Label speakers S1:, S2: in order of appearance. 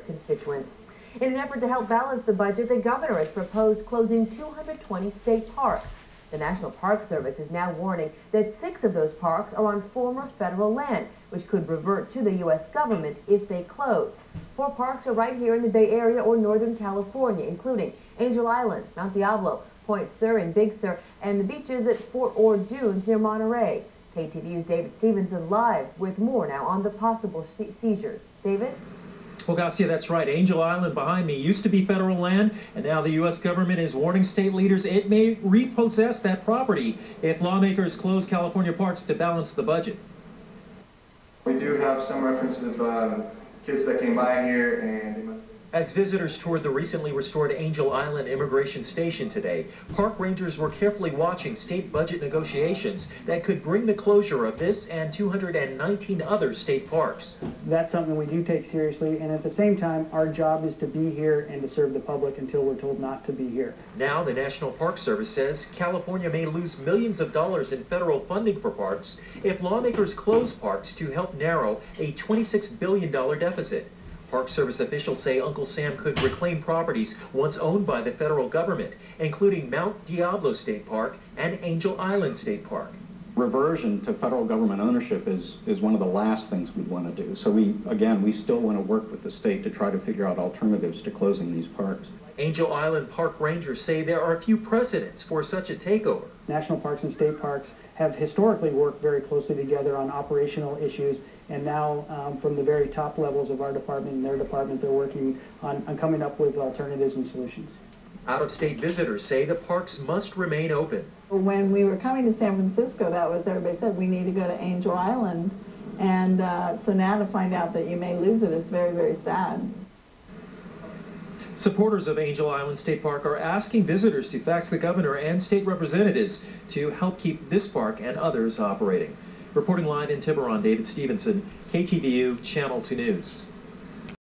S1: constituents. In an effort to help balance the budget, the governor has proposed closing 220 state parks. The National Park Service is now warning that 6 of those parks are on former federal land, which could revert to the U.S. government if they close. 4 parks are right here in the Bay Area or Northern California, including Angel Island, Mount Diablo, Point Sur and Big Sur, and the beaches at Fort Ord Dunes near Monterey. KTVU's David Stevenson live with more now on the possible seizures. David?
S2: Well, Garcia, that's right. Angel Island behind me used to be federal land, and now the U.S. government is warning state leaders it may repossess that property if lawmakers close California parks to balance the budget.
S3: We do have some references of kids that came by here and
S2: as visitors toured the recently restored Angel Island Immigration Station today, park rangers were carefully watching state budget negotiations that could bring the closure of this and 219 other state parks.
S4: That's something we do take seriously, and at the same time, our job is to be here and to serve the public until we're told not to be here.
S2: Now, the National Park Service says California may lose millions of dollars in federal funding for parks if lawmakers close parks to help narrow a $26 billion deficit. Park Service officials say Uncle Sam could reclaim properties once owned by the federal government, including Mount Diablo State Park and Angel Island State Park.
S5: Reversion to federal government ownership is one of the last things we'd want to do. So we still want to work with the state to try to figure out alternatives to closing these parks.
S2: Angel Island Park Rangers say there are few precedents for such a takeover.
S4: National parks and state parks have historically worked very closely together on operational issues, and now from the very top levels of our department and their department, they're working on coming up with alternatives and solutions.
S2: Out-of-state visitors say the parks must remain open.
S6: When we were coming to San Francisco, that was everybody said we need to go to Angel Island, and so now to find out that you may lose it is very, very sad.
S2: Supporters of Angel Island State Park are asking visitors to fax the governor and state representatives to help keep this park and others operating. Reporting live in Tiburon, David Stevenson, KTVU Channel 2 News.